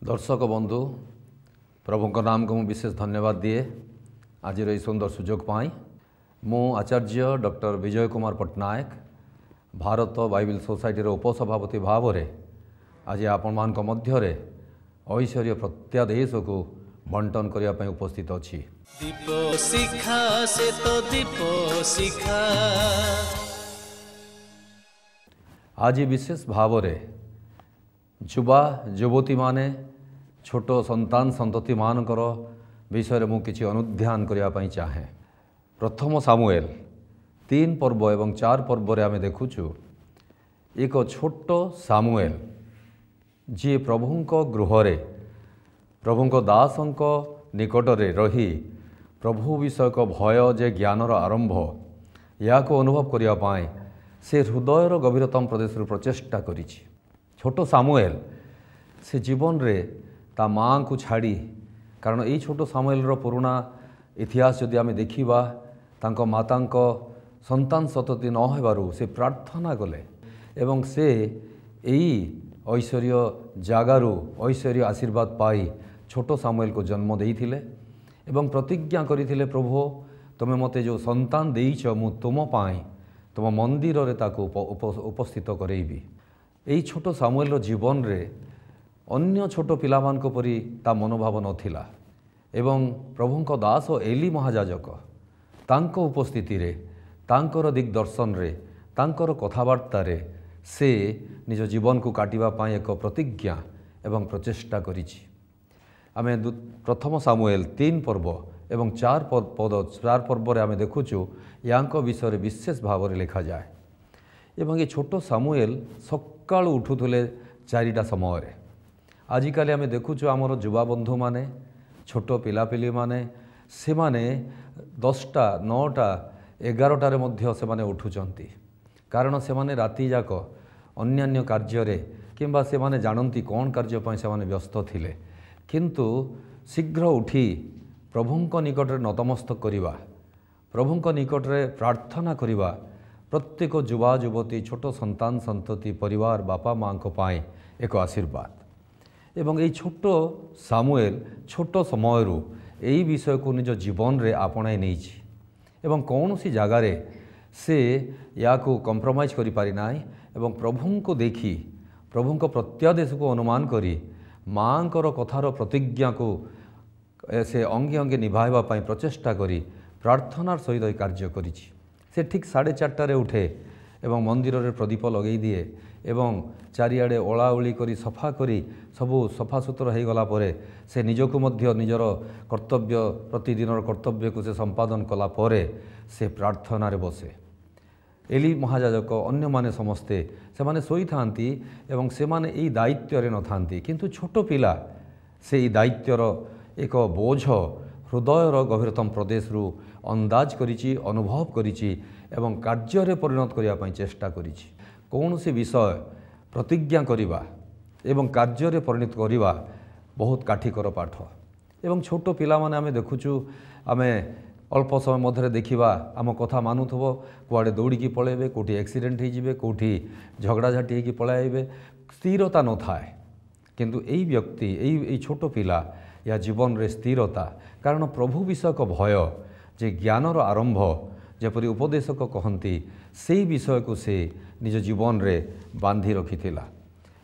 दर्शक बंधु प्रभु नाम को विशेष धन्यवाद दिए आज ये सुंदर सुजोग पाई। मु आचार्य doctor Vijay Kumar Patnaik Bharat Bible society उपसभापति भाव में आज आपण मान मध्य ऐश्वर्य प्रत्यादेश को बंटन करने उपस्थित अच्छी। दीप शिखा से तो दीप शिखा आज विशेष भाव में युवा युवती माने छोट संतान संतति मानकर विषय में मुझे अनुध्यान करने चाहे। प्रथम सामुएल 3 पर्व एवं 4 पर्व आम देखुचु एक छोट सामुएल जी प्रभुंक गृहरे प्रभुंक दासंक निकटरे रही प्रभु विषयक भय जे ज्ञानर आरंभ या अनुभव करने से हृदयर गभीरतम प्रदेश प्रचेषा करिछि। छोट सामुएल से जीवन रे ता माँ को छाड़ी कारण यही छोट सामुएल पुराना इतिहास जदि आम देखा तांको मातांक संतान सतति न होबारु से प्रार्थना कले एवं से यही ऐश्वर्य जागारू ऐश्वर्य आशीर्वाद पाई छोट सामुएल को जन्म देइथिले एवं प्रतिज्ञा करिथिले प्रभु तुमे मते जो संतान देइछ मु तुम पाई तुम मंदिर रे ताको उपस्थित करेबी। यही छोट सामुएल जीवन रे अन्य छोट पिलामान को परी ता मनोभाव नथिला एवं प्रभुंक दास एली महायाजक तांको उपस्थिति रे तांकर दिग्दर्शन रे तांकर कथबार्ता रे से निज जीवन को काटिबा पाई एक प्रतिज्ञा एवं प्रचेष्टा करिछि। आमे प्रथम सामुएल 3 पर्व एवं 4 पर्व रे आमे देखुचु यांको विषय विशेष भाव में लिखा जाए। एवं ये छोट सामुएल सकाळु उठुथुले 4टा समय। आजिकाली आमे देखुचु आमर युवा बंधु माने छोट पिलापिली माने से माने 10टा 9टा 11टारे मध्य से माने उठुचंती कारण से माने राति जाक अन्यान्य कार्य किंबा से माने जानती कौन कार्य पई से माने व्यस्त थिले किंतु शीघ्र उठी प्रभुंक निकट रे नतमस्तक करिवा प्रभुंक निकट रे प्रार्थना करिवा प्रत्येक युवा युवती छोट संतान संतति परिवार बापा माँ को पाए एक आशीर्वाद। एवं ये छोट सामुएल छोट समयरू यही विषय को निज जीवन रे आपणाई नहीं एवं कौन सी जगार से या को कंप्रोमाइज करि पारि नाई एवं प्रभु को देखी प्रभु को प्रत्यादेश को अनुमान करी माँ कथार प्रतिज्ञा को से अंगे अंगे निभाइबा पाई प्रचेष्टा करी प्रार्थनार सहित कार्य करिछि। से ठीक 4:30 उठे एवं मंदिर रे प्रदीप लगे दिए एवं चारिआडे ओलाओली करी सफा करी सबू सफा सुतर हो गला परे से निजको मध्य निजर कर्तव्य प्रतिदिन कर्तव्य को से संपादन कला परे से प्रार्थना रे बसे। एली महायाजक अन्य माने समस्ते से माने सोई थांती एवं से माने एई दायित्व रे न थांती किंतु छोट पिला से एई दायित्वर एक बोझ हृदयर गभीरतम प्रदेश रु अंदाज करिछि अनुभव करिछि एवं कार्य रे परिणत करिया पई चेष्टा करिछि। कौन सी विषय प्रतिज्ञा करिबा एवं कार्य रे परिणत करिबा बहुत काठिकर पाठ एवं छोट पिला माने आमे देखुछु आमे अल्प समय मध्य देखा आम कथा मानुथबो कुआडे दौड़ी पलैबे कोठी एक्सीडेंट हो जिवे कोठी झगड़ाझाटी होगी पलाइबे स्थिरता न थाए किंतु यही व्यक्ति यही छोट पिला या जीवन रे स्थिरता कारण प्रभु विषयक भय जे ज्ञानर आरंभ जेपरी उपदेशक कहती से विषय को से निज जीवन रे बांधी रखिथिला।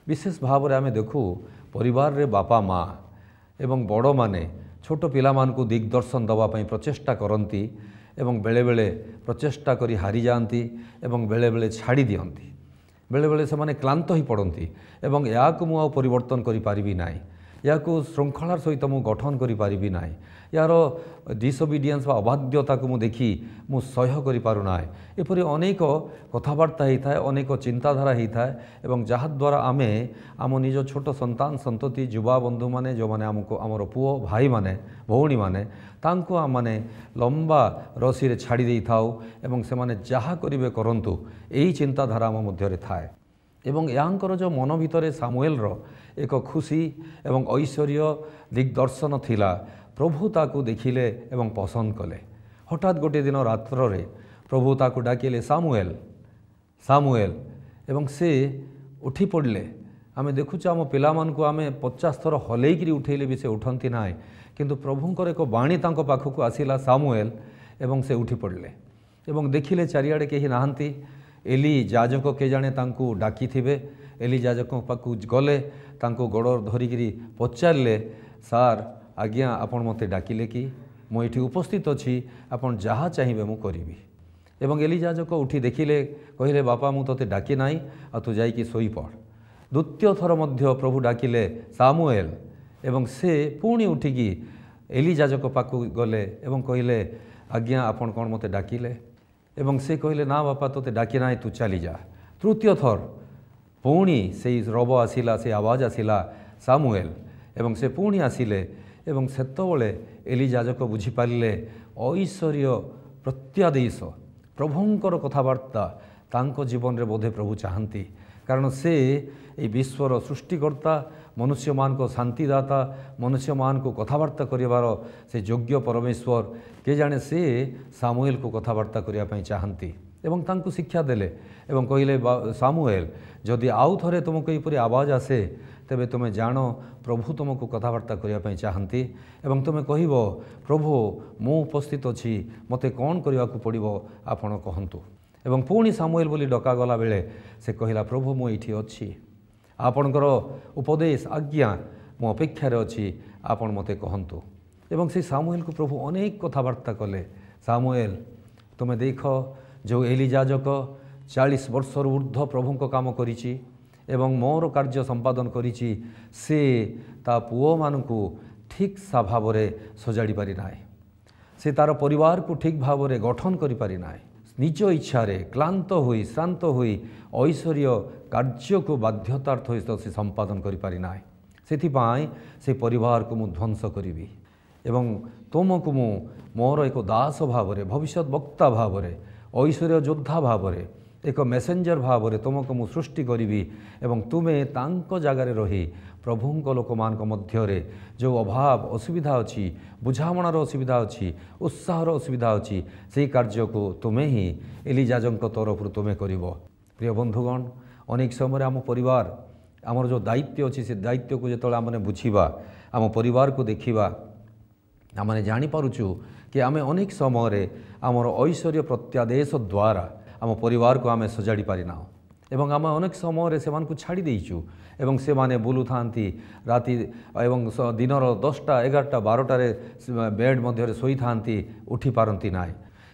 विशेष भाव में आम देखू परिवार रे बापा माँ एवं बड़ माने छोट पिला मान को दिग्दर्शन दवाई प्रचेष्टा करती एवं बेले बेले प्रचेष्टा करी हारी जाती एवं बेले बेले छाड़ी दियंती बेले बेले से माने क्लांत ही पड़ती एवं या को मु परिवर्तन करि पारिबी नाई या को श्रृंखलार सहित मु गठन करि पारिबी नाई यार डिसोबिडियंस वा अबाध्यता को मु देखी मु सह्य करि पारु नाई एपरि अनेक कथबार्ता होता है अनेक चिंताधारा होता है एवं जहाद्वारा आमे आम निज छोट संतान संतति युवा बंधु माने जो माने आमको आमर पुओ भाई माने भौणी माने तांको आम माने लंबा रसी रे छाड़ी दे थाउ एवं से माने जहा करिवे करंतु एही चिंताधारा आम मध्यरे थाए एवं यांकर जो मन भितरे सामुएल रो एक खुशी एवं ऐश्वर्य दिग्दर्शन थिला प्रभु ताकू देखिले एवं पसंद कले। हठात गोटे दिन रात्र रे प्रभु ताकू डाकिले सामुएल सामुएल एवं से उठी पड़ले आमे देखुचे आम पिलामानकु आमे 50 थर हलेइकरी उठेले भी से उठंती नाय, किंतु प्रभुंकर एक बाणी तांको पाखकु आसिला सामुएल एवं से उठी पड़ले एवं देखिले चारिआडे केही नाहांती। एली याजक के जाने तांकु डाकी थिबे। एली याजक पाखकु गले, तांको गोड़ धरिकी पचारे, सार आज्ञा आपण मते डाकिले कि मु एठी उपस्थित अछि, आपण जहाँ चाहिए मु करिबी। एवं एली याजक उठी देखिले, कहिले बापा मु तते डाकी नाई, आ तू जाइकी सोई पड़। द्वितीय थर मध्य प्रभु डाकिले सामुएल एवं से पुणी उठिकी एली याजक पाखकु गले एवं कहिले आज्ञा आपण कौन मते डाकिले एवं से कहिले ना बापा तोते डाकी नाई, तू चली जा। तृतीय थर पुणी से रब आसिला, से आवाज आसिला सामुएल एवं से पुणी आसिले एवं सेतबेले एली याजक बुझीपारे ऐश्वर्य प्रत्यादेश प्रभुंकर कथबार्ता तांको जीवन रे बोधे प्रभु चाहती, कारण से ये विश्वर सृष्टिकर्ता, मनुष्य मान को शांतिदाता, मनुष्य मान को कथबार्ता करिवार से योग्य परमेश्वर के जाने से सामुएल को कथबार्ता करने चाहती एवं तांको शिक्षा देले एवं कहिले सामुएल जदि आउ थरे तुमको यहपरी आवाज आसे तेबे तुम जान प्रभु तुमको कथबार्ता करने चाहती एवं तुम कहिबो प्रभु मु उपस्थित अच्छी, मते कौन करने को पड़ो आपण कहतु। एवं पुणी सामुएल बोली डकागला बेले से कहला प्रभु मु एठी अच्छी, आपणकर उपदेश आज्ञा मो अपेक्षार अच्छी, आपण मते कहतु। एवं से सामुएल को प्रभु अनेक कथबार्ता कले। सामुएल तुम देख जो एली याजक 40 वर्षर ऊर्ध्व प्रभु को काम करिछि एवं मोर कार्य संपादन करिछि, से ता पुओ मानकु ठीक सा भाव सजाड़ी पारि नाय, से तार परिवार को ठीक भाव गठन करि पारि नाय। निज इच्छा क्लांत हुई श्रांत हुई ऐश्वर्य कार्य को बाध्यतार्थ सहित से संपादन करि पारि नाय। सेथिपाई से परिवार को मु ध्वंस करिवि एवं तुमको मु मोर एक दास भाव भविष्य वक्ता भाव ऐश्वर्य योद्धा भाव एक मेसेंजर भाव तुमको मु सृष्टि करी एवं तुम्हें तांको जगार रही प्रभुंक लोक मान मध्य जो अभाव असुविधा अच्छी, बुझामणार असुविधा अच्छी, उत्साहर असुविधा अच्छी, से कार्य को तुम्हें ही एली याजक तरफ तुम्हें कर। प्रिय बंधुगण, अनेक समय आम परिवार आमर जो दायित्व अच्छी से दायित्व को जो आम बुझा आम परिवार को देखा आम जानीपरुचु कि आम अनेक समय आमर ऐश्वर्य प्रत्यादेश द्वारा आम परिवार को आम सजाड़ी पारिना एवं आम अनेक समय से छाड़ी देचु एवं से माने बुलू था राति एवं दिनर 10टा 11टा 12टार बेड मध्य शोई था उठी पारती ना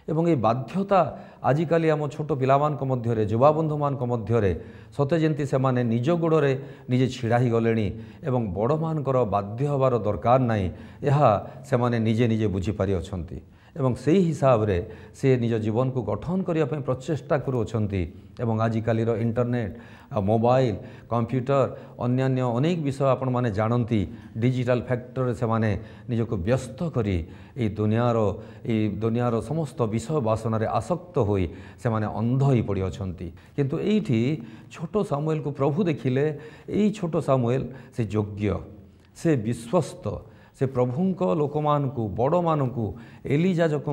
एवं ये बाध्यता आजिकाली आम छोट पिलामान मध्य युवा बंधु मान मध्य सते जमी से माने निज गोड़े निजे छिड़ा ही गले एवं बड़ मानकर बाध्य हबार दरकार नाई, यह से माने निजे निजे बुझीपारि अछंती एवं से हिसाब रे से निज जीवन को गठन करने प्रचेष्टा करुँचे एवं आजिकालीर इंटरनेट मोबाइल कंप्यूटर अन्यान्य अनेक विषय आपण माने जानती डिजिटल फैक्टर से माने निजको व्यस्त करी ये दुनियार समस्त विषय वासना आसक्त होई से माने अंध ही पड़ी अछंती। किंतु एठी छोट सामुएल को प्रभु देखिले, यही छोट सामुएल से योग्य से विश्वस्त से प्रभुंक लोक मान को बड़ मान को एली याजक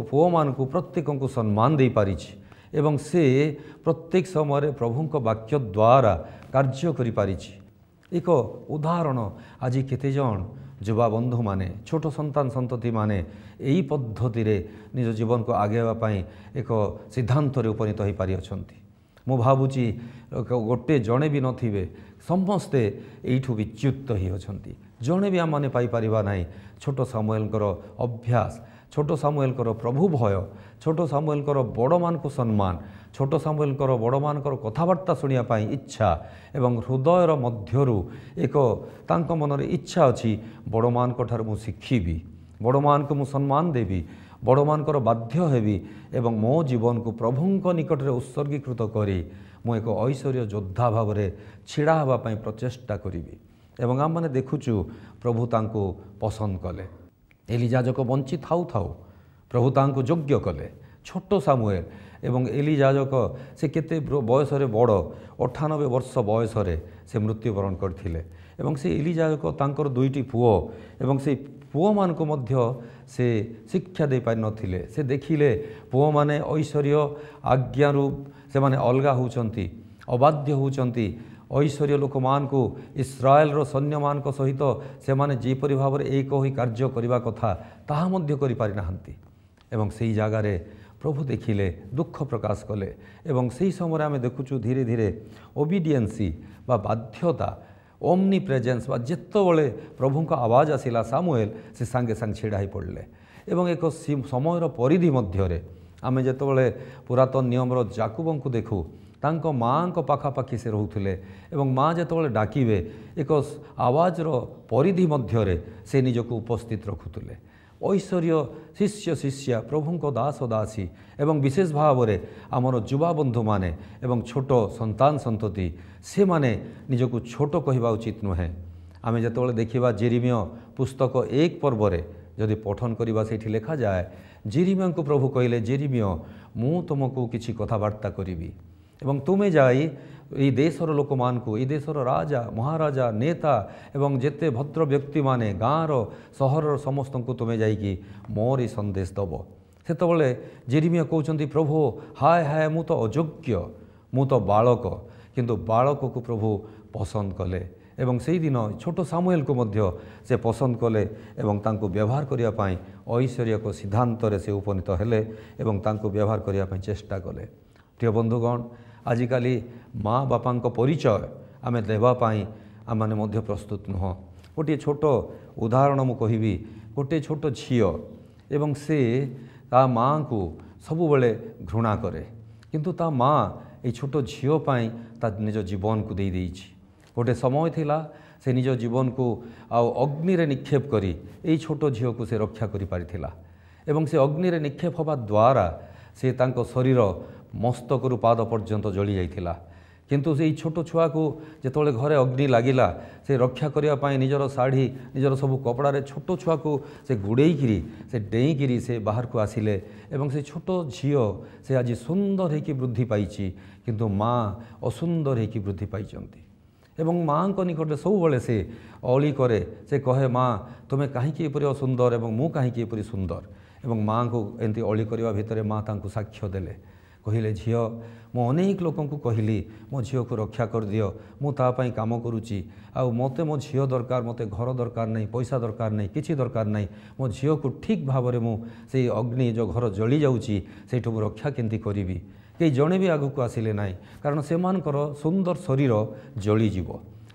पुओ मान को प्रत्येक को सम्मान दे पारि एवं से प्रत्येक समय प्रभुंक वाक्य द्वारा कार्य करि पारि। एक उदाहरण आज केते जन युवा बंधु माने छोट संतान संतति माने यही पद्धति रे निज जीवन को आगेवा पाई एक सिद्धांत रे उपनीत हो पारि अछंती। मु भावुची गोटे जड़े भी नथिबे, समस्ते एठू विच्युत ही अछंती, जड़े भी आम मैंने पाइपर ना। छोट सामुएल अभ्यास, छोट सामुएल प्रभु भय, छोट सामुएल बड़ मान को सम्मान, छोट सामुएल बड़ मान कथबार्ता शुणापी इच्छा एवं हृदयर मध्यरु एक तांको मनरे इच्छा अच्छी बड़ मान मु शिखिबी, बड़ मान को मु सम्मान देवी, बड़ मानकर बाध्य हेबी एवं मो जीवन को प्रभुंक निकट में उत्सर्गीकृत करी मु एक ऐश्वर्य योद्धा भाव में छिड़ा हाँवाई प्रचेष्टा करी एवं आम मैंने देखुचु प्रभु तांको पसंद कले। एली याजक बंची थाउ थाउ प्रभु तांको योग्य कले। छोट सामुएल एवं एली याजक से केते बयस बड़ 98 वर्ष बयस से मृत्युवरण करथिले एवं से एली याजक तांकर 2टी पुओ एवं से पुओ मान को मध्य से शिक्षा दे पारि नथिले। से देखिले पुओ माने ऐश्वर्य आज्ञारू से माने अलगा होउचंती, अबाध्य होउचंती, ऐश्वर्य लोक मान को इस्राएल सैन्य मान सहित से माने जेपरि भाव में एक ही कार्य करने कथा ताहा मध्य करि पारि नाहंती एवं सही जगार प्रभु देखिले दुख प्रकाश कले एवं सही समय आम देखुचु धीरे धीरे ओबिडियंसी बा बाध्यता ओमनी प्रेजेंस बा जेतबेले प्रभु का आवाज आसिला सामुएल से सांगे सांग छिड़ा ही पड़ले एवं एक समयर परिधि मध्य आम जेतबेले पुरातन नियमर जाकुबं को देखू तांको माँ को पाखापाखि से रोते एवं माँ जेतबेले डाकिबे एक आवाजर परिधि मध्य से निजक उपस्थित रखुले ऐश्वर्य शिष्य शिष्या प्रभु को दास दासी एवं विशेष भाव में आमर युवा बंधु माने एवं छोट संतान संतति से माने निजक छोट कहवा उचित नुहे आम जो देखा जेरिमिया पुस्तक 1 पर्वरे जदि पठन करवा से लिखा जाए जेरिमिया को प्रभु कहले जेरिमिया मु तुमको किसी कथबार्ता करी एवं तुम्हें जाई ये देशर लोक मान को ये देशर राजा महाराजा नेता एवं जेते भद्र व्यक्ति माने गाँवर सहर समस्त को तुम्हें जाइकी मोर संदेश दब सेतबले जेरिमिया कहते प्रभु हाय हाय मु तो अयोग्य मु तो बालक किंतु बालक को प्रभु पसंद कले एवं से दिन छोट सामुएल को मध्य से पसंद कले एवं तांको व्यवहार करने ऐश्वर्य को सिद्धांत से उपनीत हेले एवं तांको व्यवहार करने चेष्टा कले। प्रिय बंधुगण आजिकाली माँ बापा परिचय आम देवाई आम मैंने प्रस्तुत नुह गोटे छोट उदाहरण मु कहि गोटे छोट झील एवं से ता माँ को सबुबले घृणा करे किंतु ता माँ ये छोट झीपाई ता निज जीवन को दे देइछि। गोटे समय थिला से निज जीवन को अग्नि रे निक्षेप करी ये छोट झील को से रक्षा करि पारिथिला एवं से अग्नि रे निक्षेप होबा द्वारा से तांको शरीर मस्तक रु पाद पर्यंत जली जाइथिला किंतु से छोट छुआ को जेतोले घरे अग्नि लागिला से रक्षा करने निजर शाढ़ी निजर सब कपड़े छोट छुआ को से गुड़ेकरी से डेईकरी से बाहर को आसिले एवं से छोट झील से आज सुंदर होकि वृद्धि पाई किंतु माँ असुंदर होकि वृद्धि पाई एवं माँ को निकट सब से अली करे से कहे माँ तुम्हें कहीं असुंदर एवं मु कहीं सुंदर एवं माँ को एमती अली करने भितर माँ तांको साक्ष्य देले कहले झील मु अनेक लोक को कहली मो झील को रक्षा कर दियो मु तापाई काम करुच्ची मते मो झील दरकार मते घर दरकार नहीं पैसा दरकार नहीं किसी दरकार नहीं मो झील को ठीक भाव में मु से अग्नि जो घर जली जाऊँगी से मु रक्षा केमती करी कई जड़े भी आगक आसिले ना कारण से सुंदर शरीर जलीजीव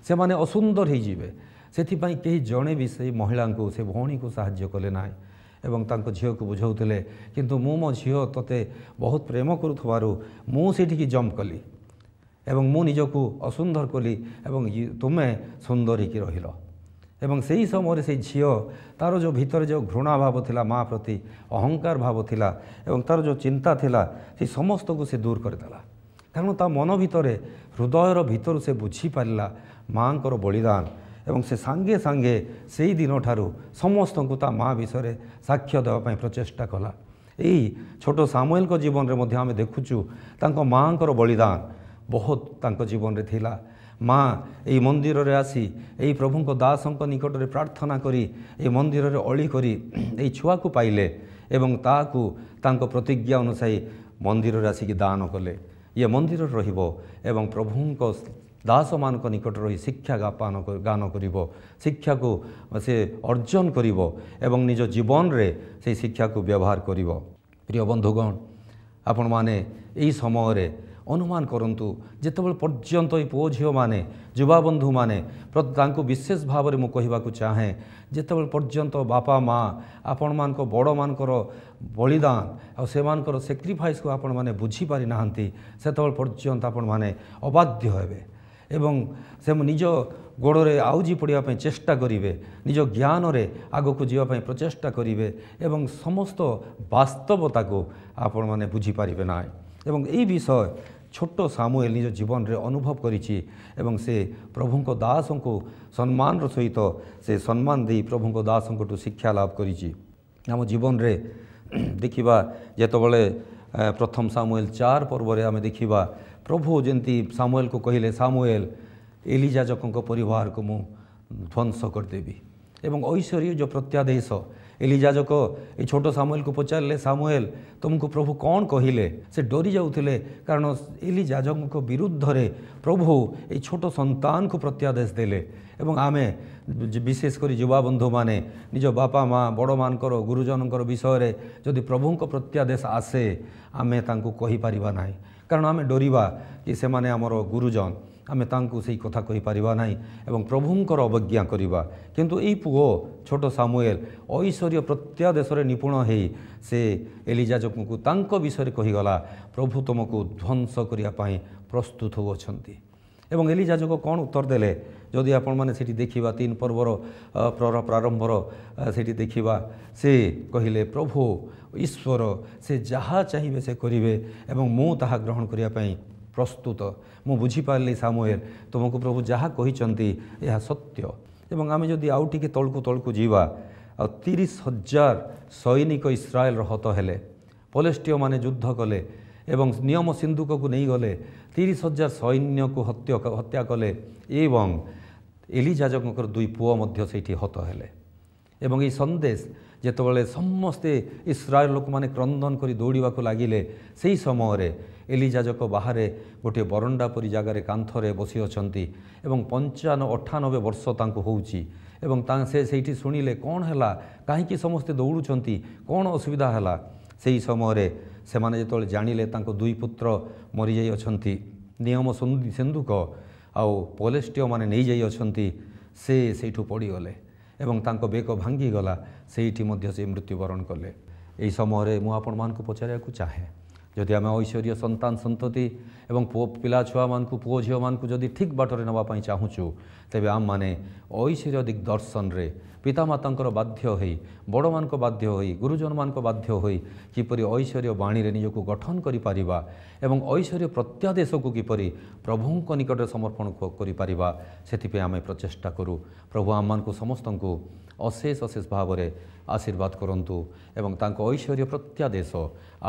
से माने असुंदर होइजिवे सेथिपाई कई जड़े भी से महिला को से भौणी को साहाय्य कले ना एवं तांको झील को बुझाऊले किंतु मु मो झील तोते बहुत प्रेम करुथबारु मु सेठी जंप कली एवं मु निजको असुंदर कली एवं तुम्हें सुंदर ही रहिल एवं से ही समय से झील तार जो भीतर जो घृणा भाव थिला माँ प्रति अहंकार भाव थिला एवं तार जो चिंता थिला से समस्त को से दूर करदेला कारण ता मन भितर हृदयर भीतर से बुझी पारा माँ को बलिदान एवं से सांगे सांगे से दिन ठारू समस्त को ता माँ विषय साक्ष्य देवाई प्रचेषा कला यही छोट सामुएल को जीवन में आम देखुचु तांको माँ को बलिदान बहुत तांको जीवन में थिला माँ यही मंदिर रे आसी यही प्रभु को दासों निकट में प्रार्थना करी ये मंदिर रे अली करी यही छुआ को पाइले एवं ताकू तांको प्रतिज्ञा अनुसारी मंदिर रे आसिक दान कले ये मंदिर रहिबो एवं प्रभु को दास मान निकट रही शिक्षा गान करिबो शिक्षा को से अर्जन करिबो एवं निज जीवन रे से शिक्षा को व्यवहार करिबो। प्रिय बंधुगण आपण माने यही समय रे अनुमान करंतु जेतबेले पर्यंत ये पुओ झील माने युवा बंधु माने तांको विशेष भाव में कहवा चाहे जेतबेले पर्यंत बापा माँ आपण मान बड़ मानकर बलिदान और से मानकर सैक्रिफाइस को आपण माने बुझी पारि नाहंती सेतबेले पर्यंत आपण माने अबाध्य हेबे एवं से निज गोड़े आउजी पड़ापी चेष्टा करेंगे निज ज्ञान रे आग को जीवाई प्रचेषा करेंगे एवं समस्त वास्तवता को आपण माने बुझीपारे ना एवं यही विषय छोट सामुएल निज जीवन रे अनुभव करिछि एवं से प्रभु को दासों को सम्मान सहित से सम्मान दे प्रभु को दासों को शिक्षा लाभ करिछि। आम जीवन रे देखिबा जेतबेले प्रथम सामुएल 4 पर्व आम देखिबा प्रभु जंती सामुएल को कहले सामुएल एलिजाजकों परिवार को मु ध्वंस करदेवी एवं ऐश्वर्य जो प्रत्यादेश एली याजक ये छोट सामुएल को पचारे सामुएल तुमको प्रभु कौन कहले से डरी जाऊे कारण एली याजक विरुद्ध रे प्रभु ये छोट संतान को प्रत्यादेश देले एवं आमे विशेषकर युवा बंधु माने निज बापा माँ बड़ मानकर गुरुजनकर विषय जदि प्रभु प्रत्यादेश आसे आमे तांको कहि परिबा नाही कारण आमे डरिबा कि से माने हमर गुरुजन आमे तांको सही कथा कहि परिबा नाही एवं प्रभुंकर अवज्ञा करिबा किंतु एई पुओ छोट सामुएल ऐश्वर्य प्रत्यादेश निपुण हे से एली याजक को तांको विषय कहिगला प्रभु तुमको ध्वंस करिया पई प्रस्तुत होछंती एवं एली याजक कौन उत्तर देले जदि आपण माने सेठी देखिबा 3 पर्वर प्रारंभर सेठी देखिबा से कहिले प्रभु ईश्वर से जहाँ चाहिए से करिवे एवं मु ताहा ग्रहण करिया पई प्रस्तुत मु बुझी पारली सामुएल तुमको प्रभु जहाँ कहिचंती यह सत्य एवं आमे जदि आउ टिके तळकु जीवा 30,000 सैनिक इस्राएल हत हेले पलेस्टीय माने युद्ध कले एवं नियम सिंधुक को नहीं गले 30,000 सैन्य को हत्या कले एवं एली याजक 2 पुओ मध्य सेठी हत हेले एवं ये संदेश जेतबले समस्ते इस्राएल लोक माने क्रंदन करी दौड़ा लगिले से समय एली याजक बाहर गोटे बरंडा परी जगार कांथरे बसी अछंती एवं 95-98 वर्ष तांको होउची एवं से शुणिले कौन है कहीं समस्ते दौड़ुंट कौन असुविधा है से समय से माने जेतबले जानिले तांको 2 पुत्र मरी जाई अछंती नियम सिंधुक आउ पलेस्टीय माने नहीं जाई अछंती से सेठू पड़ी गले एवं तांको बेक भांगी गला सेठी मध्य से मृत्युवरण कले एई समय मु आपण मान को पचारिया को चाहे जदि आम ऐश्वर्य संतान संतति एवं पुओ पिला छुआ मान को पुओ झियो मान को जदि ठीक बाटरे नवा पई चाहूचु तेबे आम माने ऐश्वर्य दिग्दर्शन रे पितामातांकर बाध्य होई बड़ मान को बाध्य होई गुरुजन मान को बाध्य होई किपरि ऐश्वर्य बाणी रे निजको गठन करि पारिबा एवं ऐश्वर्य प्रत्यादेश को किपरि प्रभुंक निकट समर्पण करि पारिबा सेति पे आमे प्रचेष्टा करू प्रभु आम मान को समस्त को अशेष अशेष भाव में आशीर्वाद करंतु एवं तांको ऐश्वर्य प्रत्यादेश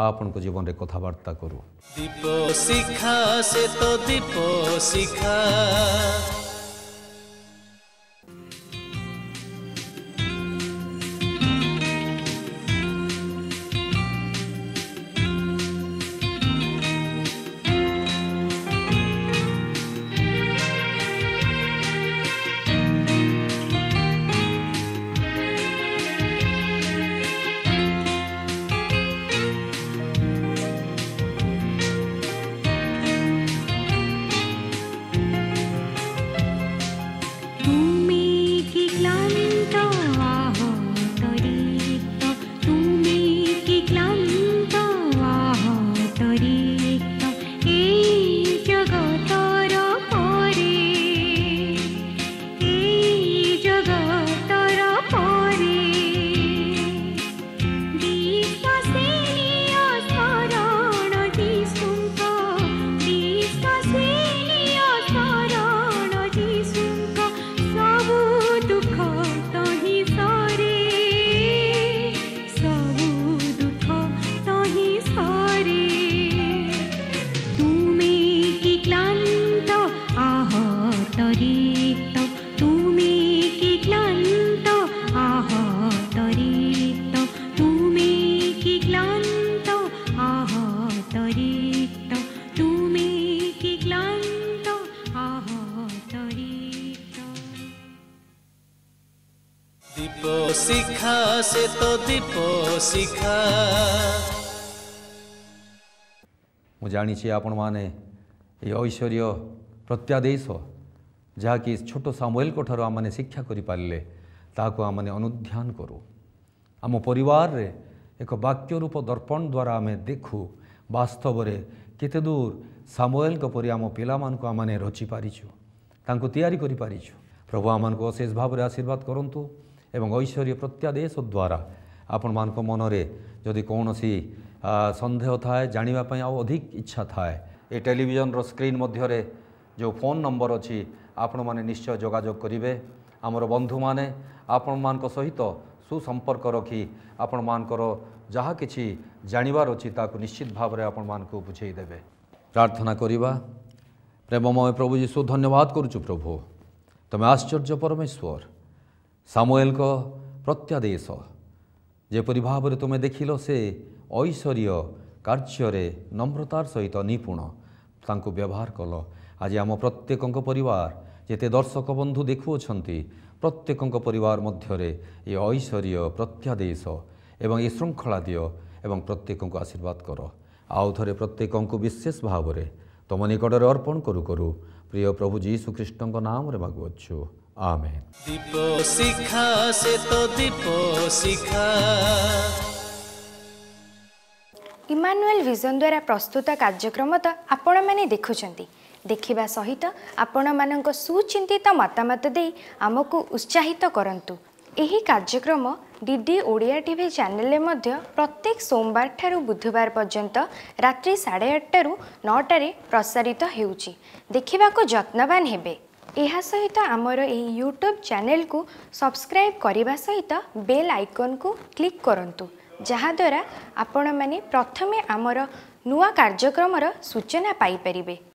आपण को जीवन रे कथावार्ता करू दीप शिखा से तो दीप शिखा शिखा से तो दीप शिखा मु जानी आपण माने ये ऐश्वर्य प्रत्यादेश जहाँकि छोट सामुएल को ठारो आम शिक्षा करि पारिले ताको आम अनुध्यान करू आम परिवार रे एक वाक्य रूप दर्पण द्वारा आम देखू वास्तव रे केते दूर सामुएल को परि आम पिला मान को आम रचि पारिछु तांको तैयारी करि पारिछु प्रभु आम को अशेष भाव में आशीर्वाद करंतु एवं ऐश्वर्य प्रत्यादेश द्वारा आपण मान को मन रे जदि कौन सी संदेह थाए जानापी आउ अधिक इच्छा थाए ये टेलीविजन रो स्क्रीन मध्य रे जो फोन नंबर अच्छी आपण माने निश्चय जोगाजोग करिवे आमर बंधु माने आपण मान को सहित सुसंपर्क रखी आपण मानकर जहाँ किछि जानिबार अछि ताकु निश्चित भाव में आपण मान को बुझेई देबे। प्रार्थना करिबा। प्रेममय प्रभु यीशु धन्यवाद करुछु प्रभु तमे आश्चर्य परमेश्वर सामुएल को प्रत्यादेश जेपरि भाव तुम देखिल से ऐश्वर्य कार्य नम्रतार सहित निपुण तांको व्यवहार कल। आज आम प्रत्येक परिवार जेते दर्शक बंधु देखुअछंती प्रत्येक परिवार मध्य ये ऐश्वर्य प्रत्यादेश एवं ये श्रृंखला दियो एवं प्रत्येक को आशीर्वाद कर। आउ थे प्रत्येक को विशेष भाव में तुम निकट अर्पण करू करू प्रिय प्रभु जीशु कृष्ण नाम रे मागुअछु आमेन। दीप शिखा से तो दीप शिखा। इमानुएल विजन द्वारा प्रस्तुत कार्यक्रम तो आपण मैंने देखुंट देखा सहित आपण मानक सुचिंतित मतामत दे आमको उत्साहित करंतु। एही कार्यक्रम डीडी ओडिया टीवी चैनल में प्रत्येक सोमवार ठारू बुधवार पर्यंत रात्रि 8:30 रु 9 प्रसारित हेउची। देखिबा को जत्नवान हेबे। एहा सहित आमर एही यूट्यूब चैनल को सब्सक्राइब करिबा सहित बेल आइकन को क्लिक करंतु जहा द्वारा आपण माने प्रथमे आमर नुआ कार्यक्रमर सूचना पाई परिबे।